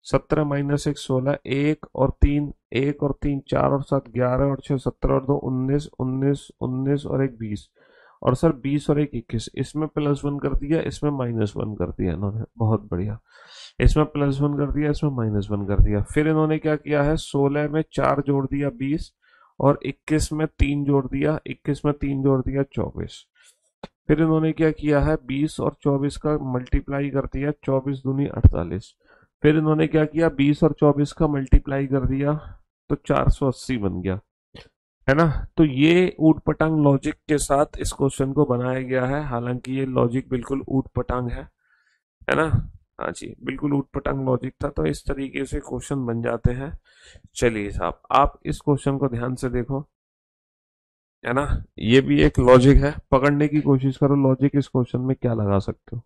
17 - 1 16, 1 और 3 4 और 7 11 और 6 17 और 2 19 19 19 और 1 20, और सर 20 और 1 21, इसमें +1 कर दिया, इसमें -1 कर दिया इन्होंने, बहुत बढ़िया। इसमें +1 कर दिया, इसमें -1 कर दिया। फिर इन्होंने क्या किया है, 16 में 4 जोड़ दिया 20, और 21 में 3 जोड़ दिया, 21 में 3 जोड़ दिया 24। फिर इन्होंने क्या किया है, 20 और 24 का मल्टीप्लाई कर दिया, 24 दूनी 48। फिर इन्होंने क्या किया, 20 और 24 का मल्टीप्लाई कर दिया, तो 480 बन गया, है ना। तो ये ऊट पटांग लॉजिक के साथ इस क्वेश्चन को बनाया गया है, हालांकि ये लॉजिक बिल्कुल ऊट पटांग है ना। हाँ जी, बिल्कुल ऊट पटांग लॉजिक था, तो इस तरीके से क्वेश्चन बन जाते हैं। चलिए साहब, आप इस क्वेश्चन को ध्यान से देखो, है ना। ये भी एक लॉजिक है, पकड़ने की कोशिश करो लॉजिक इस क्वेश्चन में क्या लगा सकते हो।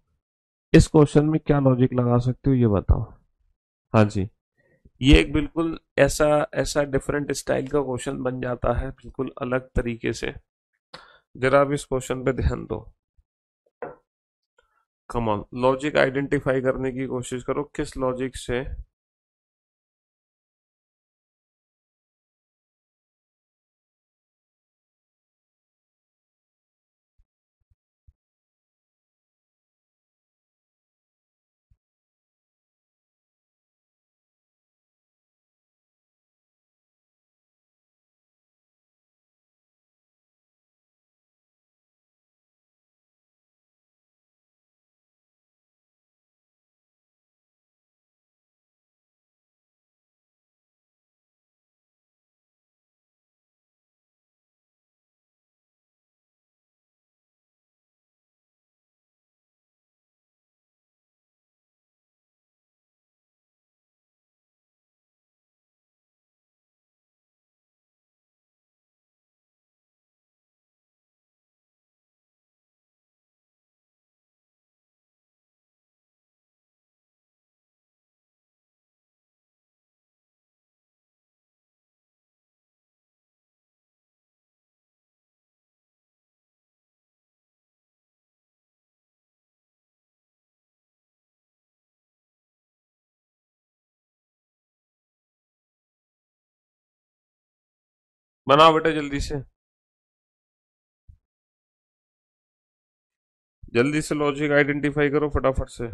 इस क्वेश्चन में क्या लॉजिक लगा सकते हो, ये बताओ। हाँ जी, ये एक बिल्कुल ऐसा ऐसा डिफरेंट स्टाइल का क्वेश्चन बन जाता है, बिल्कुल अलग तरीके से। जरा आप इस क्वेश्चन पे ध्यान दो। कम ऑन, लॉजिक आइडेंटिफाई करने की कोशिश करो, किस लॉजिक से। बनाओ बेटा जल्दी से, जल्दी से लॉजिक आइडेंटिफाई करो फटाफट से।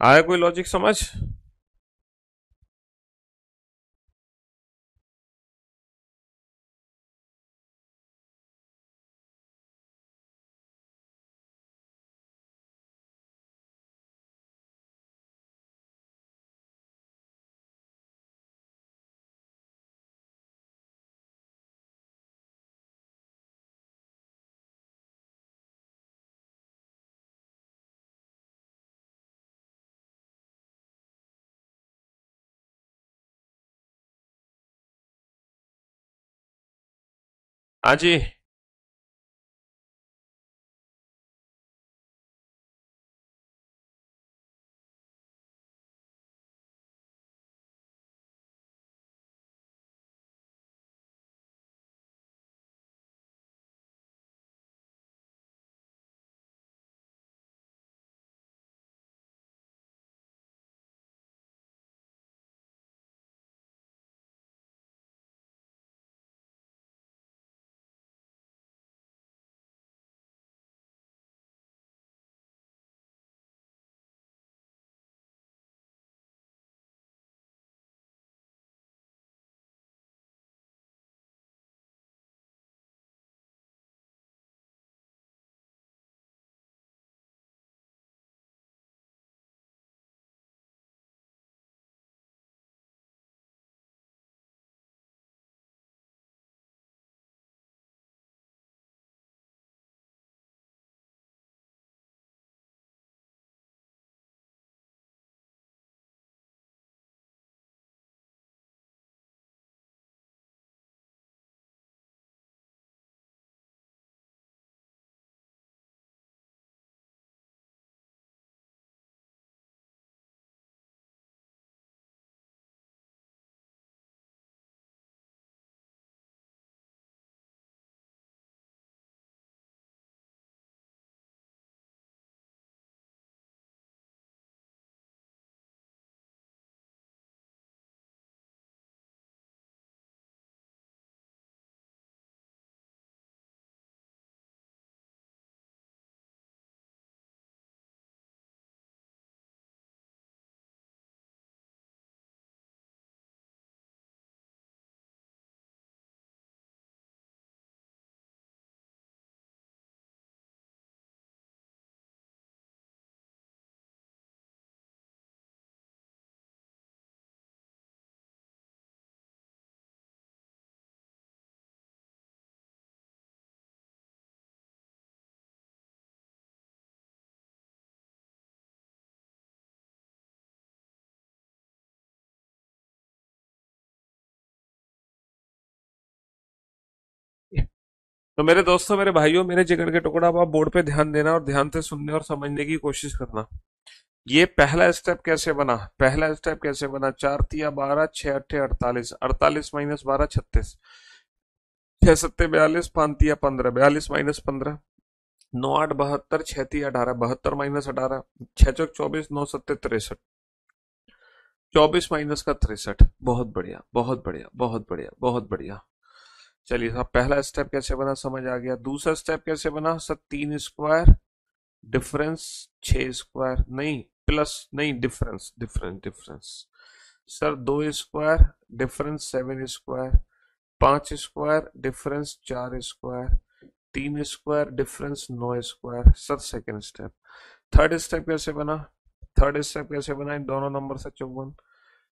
आया कोई लॉजिक समझ? हाँ जी। तो मेरे दोस्तों, मेरे भाइयों, मेरे जिगर के टुकड़ा, आप बोर्ड पे ध्यान देना और ध्यान से सुनने और समझने की कोशिश करना। ये पहला स्टेप कैसे बना? पहला स्टेप कैसे बना? 4 तिया 12, 6 अट्ठे 48, 48 - 12 36, 6 सत्ते 42, 5 तिया 15, 42 - 15, 9 8 72, 6 तिया 18, 72 - 18, 6 चौक 24, 9 सत्ते 63, 24 - का 63। बहुत बढ़िया, बहुत बढ़िया, बहुत बढ़िया, बहुत बढ़िया। चलिए साहब, पहला स्टेप कैसे बना समझ आ गया। दूसरा स्टेप कैसे बना सर? 3 स्क्वायर डिफरेंस 6 स्क्वायर, नहीं प्लस, नहीं difference, difference, difference. Sir 2 square difference 7 square, 5 square difference 4 square, 3 square difference 9 square. Sir second step. Third step कैसे बना? थर्ड स्टेप कैसे बना इन दोनों नंबर से? 54।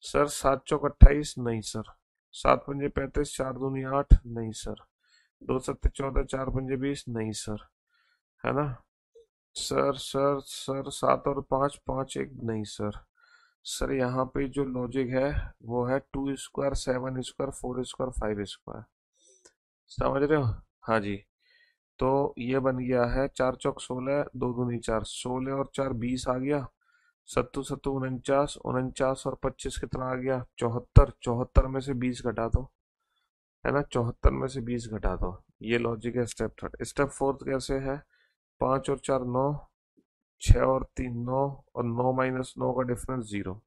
सर 7 चौक 28, नहीं सर। 7 पंजे 35, 4 दूनी 8, नहीं सर। 2 सत्ते 14, 4 पंजे 20, नहीं सर। है ना? सर 7 और 5, 5 1, नहीं सर। सर यहाँ पे जो लॉजिक है वो है 2 स्क्वायर 7 स्क्वायर 4 स्क्वायर 5 स्क्वायर। समझ रहे हो? हाँ जी। तो ये बन गया है 4 चौक 16, 2 दूनी 4, 16 और 4 20 आ गया। सत्तू सत्तू 49, 49 और 25 कितना आ गया? 74। 74 में से 20 घटा दो। है ना? 74 में से 20 घटा दो। ये लॉजिक है स्टेप थर्ड। स्टेप फोर्थ कैसे है? 5 और 4 9, 6 और 3 9, और 9 - 9 का डिफरेंस 0।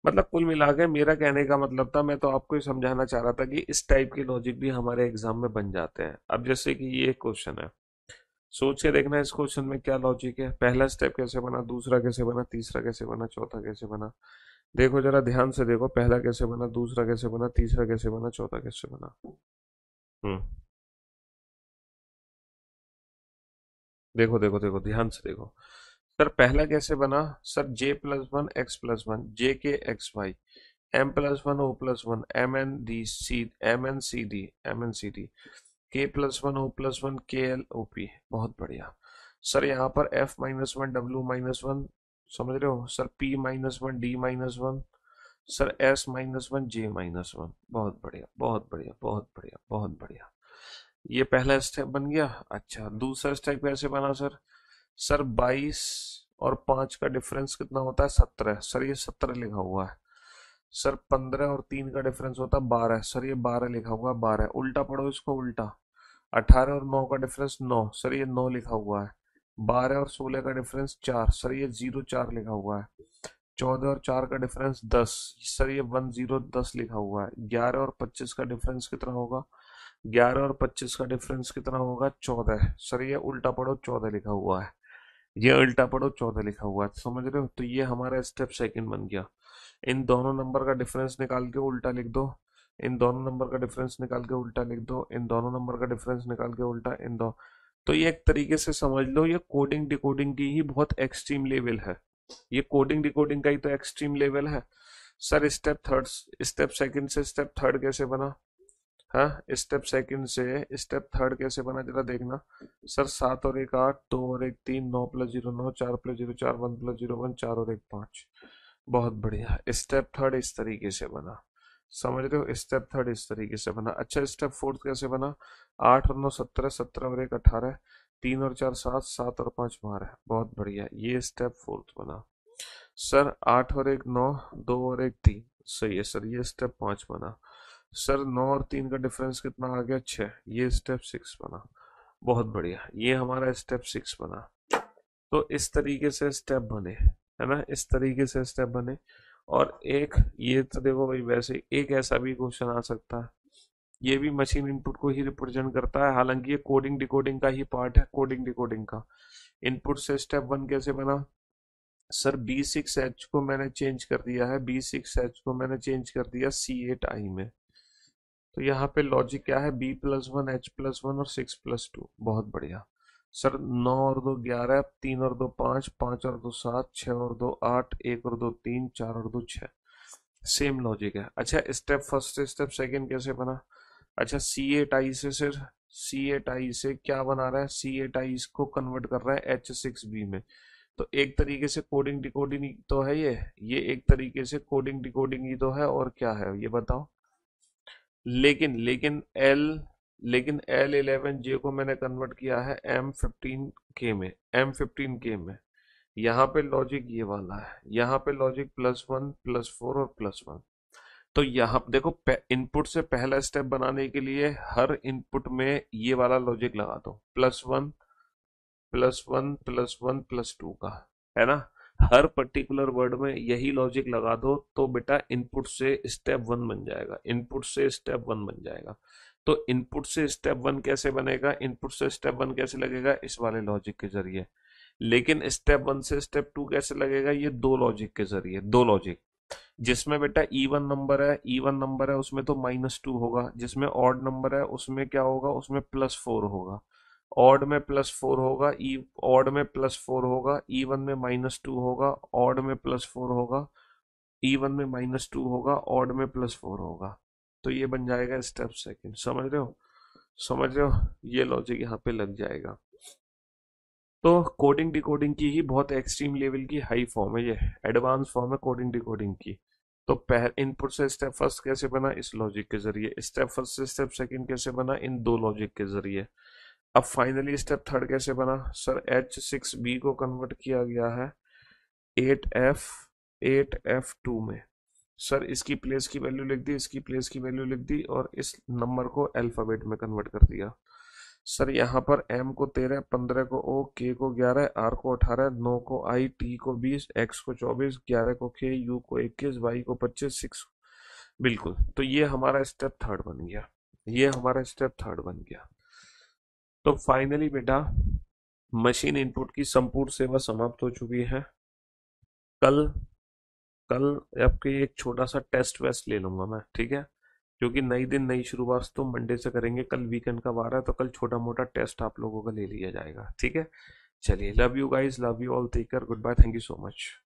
मतलब कुल मिला के मेरा कहने का मतलब था, मैं तो आपको ही समझाना चाह रहा था कि इस टाइप के लॉजिक भी हमारे एग्जाम में बन जाते हैं। अब जैसे कि ये क्वेश्चन है, सोच के देखना इस क्वेश्चन में क्या लॉजिक है, पहला स्टेप कैसे बना, दूसरा कैसे बना, तीसरा कैसे बना, चौथा कैसे बना। देखो जरा ध्यान से देखो, पहला कैसे बना, दूसरा कैसे बना, तीसरा कैसे बना, चौथा कैसे बना। हम्म। देखो देखो देखो ध्यान से देखो। सर पहला कैसे बना, sir J+1 X+1 J K X Y, M+1 O+1 MN C D K+1 O+1 KL OP। बहुत बढ़िया। सर यहाँ पर F-1 W-1 समझ रहे हो sir, P-1 D-1, sir S-1 J-1। बहुत बढ़िया बहुत बढ़िया बहुत बढ़िया बहुत बढ़िया। ये पहला स्टेप बन गया। अच्छा दूसरा स्टेप कैसे बना सर, सर 22 और 5 का डिफरेंस कितना होता है, 17। सर ये 17 लिखा हुआ है। सर 15 और 3 का डिफरेंस होता है 12। सर ये 12 लिखा हुआ है, 12 उल्टा पढ़ो इसको उल्टा। 18 और 9 का डिफरेंस 9। सर ये 9 लिखा हुआ है। 12 और 16 का डिफरेंस 4। सर ये 0 4 लिखा हुआ है। 14 और 4 का डिफरेंस 10। सर ये 10 लिखा हुआ है। 11 और 25 का डिफरेंस कितना होगा, 11 और 25 का डिफरेंस कितना होगा, 14। सर ये उल्टा पढ़ो 14 लिखा हुआ है। ये उल्टा पढ़ो 14 लिखा हुआ है, समझ रहे हो। तो ये हमारा स्टेप सेकंड बन गया। इन दोनों नंबर का डिफरेंस निकाल के उल्टा लिख दो, इन दोनों नंबर का डिफरेंस निकाल के उल्टा लिख दो, इन दोनों नंबर का डिफरेंस निकाल के उल्टा, इन दो। तो ये एक तरीके से समझ लो ये कोडिंग डिकोडिंग की ही बहुत एक्सट्रीम लेवल है। ये कोडिंग डिकोडिंग का ही तो एक्सट्रीम लेवल है। Sir step third, step second से स्टेप थर्ड कैसे बना, हाँ स्टेप सेकंड से स्टेप थर्ड कैसे बना जरा देखना। सर 7 और 1 8, 2 और 1 3, 9+0 9, 4+0 4, 1+0 1, 4 और 1 5। बहुत बढ़िया। स्टेप थर्ड इस तरीके से बना, समझ रहे हो, स्टेप थर्ड इस तरीके से बना। अच्छा स्टेप फोर्थ कैसे बना, 8 और 9 17, 17 और 1 18, 3 और 4 7, 7 और 5 12। बहुत बढ़िया, ये स्टेप फोर्थ बना। सर 8 और 1 9, 2 और 1 3, सही है सर, ये स्टेप 5 बना। सर 9 और 3 का डिफरेंस कितना आ गया, 6, ये स्टेप 6 बना। बहुत बढ़िया, ये हमारा स्टेप 6 बना। तो इस तरीके से स्टेप बने, है ना, इस तरीके से स्टेप बने। और एक ये तो देखो भाई, वैसे एक ऐसा भी क्वेश्चन आ सकता है, ये भी मशीन इनपुट को ही रिप्रेजेंट करता है, हालांकि ये कोडिंग डिकोडिंग का ही पार्ट है, कोडिंग डिकोडिंग का। इनपुट से स्टेप 1 कैसे बना, सर B6H को मैंने चेंज कर दिया है, B6H को मैंने चेंज कर दिया C8I में। तो यहाँ पे लॉजिक क्या है, B+1 H+1 और 6+2। बहुत बढ़िया। सर 9 और 2 11, 3 और 2 5, 5 और 2 7, 6 और 2 8, 1 और 2 3, 4 और 2 6। सेम लॉजिक है। अच्छा स्टेप फर्स्ट से स्टेप सेकंड कैसे बना, अच्छा C8I से सर, C8I से क्या बना रहा है, C8I को कन्वर्ट कर रहा है H6B में। तो एक तरीके से कोडिंग डिकोडिंग तो है ये एक तरीके से कोडिंग डिकोडिंग ही तो है, और क्या है ये बताओ। लेकिन लेकिन L11J को मैंने कन्वर्ट किया है M15K में। यहाँ पे लॉजिक ये वाला है, यहाँ पे लॉजिक +1 +4 और +1। तो यहाँ देखो इनपुट से पहला स्टेप बनाने के लिए हर इनपुट में ये वाला लॉजिक लगा दो, +1 +1 +1 +2 का, है ना। हर पर्टिकुलर वर्ड में यही लॉजिक लगा दो तो बेटा इनपुट से स्टेप 1 बन जाएगा, इनपुट से स्टेप 1 बन जाएगा। तो इनपुट से स्टेप 1 कैसे बनेगा, इनपुट से स्टेप 1 कैसे लगेगा, इस वाले लॉजिक के जरिए। लेकिन स्टेप 1 से स्टेप 2 कैसे लगेगा, ये दो लॉजिक के जरिए, दो लॉजिक। जिसमें बेटा इवन नंबर है उसमें तो -2 होगा, जिसमें ऑड नंबर है उसमें क्या होगा, उसमें +4 होगा। ऑड में +4 होगा, ऑड में +4 होगा, इवन में -2 होगा, ऑड में +4 होगा, इवन में -2 होगा, ऑड में +4 होगा। तो ये बन जाएगा स्टेप सेकंड, समझ रहे हो, समझ रहे हो, ये लॉजिक यहाँ पे लग जाएगा। तो कोडिंग डिकोडिंग की ही बहुत एक्सट्रीम लेवल की हाई फॉर्म है, ये एडवांस फॉर्म है कोडिंग डिकोडिंग की। तो पहले इनपुट से स्टेप फर्स्ट कैसे बना, इस लॉजिक के जरिए। स्टेप फर्स्ट से स्टेप सेकंड कैसे बना, इन दो लॉजिक के जरिए। अब फाइनली स्टेप थर्ड कैसे बना, सर H6B को कन्वर्ट किया गया है 8F2 में। सर इसकी प्लेस की वैल्यू लिख दी, इसकी प्लेस की वैल्यू लिख दी, और इस नंबर को अल्फाबेट में कन्वर्ट कर दिया। सर यहाँ पर M को 13, 15 को O, K को 11, R को 18, 9 को I, T को 20, X को 24, 11 को K, U को 21, Y को 25, 6। बिल्कुल, तो ये हमारा स्टेप थर्ड बन गया, ये हमारा स्टेप थर्ड बन गया। तो फाइनली बेटा मशीन इनपुट की संपूर्ण सेवा समाप्त हो चुकी है। कल कल आपके एक छोटा सा टेस्ट वेस्ट ले लूंगा मैं, ठीक है? क्योंकि नई दिन नई शुरुआत तो मंडे से करेंगे, कल वीकेंड का वार है, तो कल छोटा मोटा टेस्ट आप लोगों का ले लिया जाएगा, ठीक है? चलिए, love you guys, love you all, take care, good bye, thank you so much.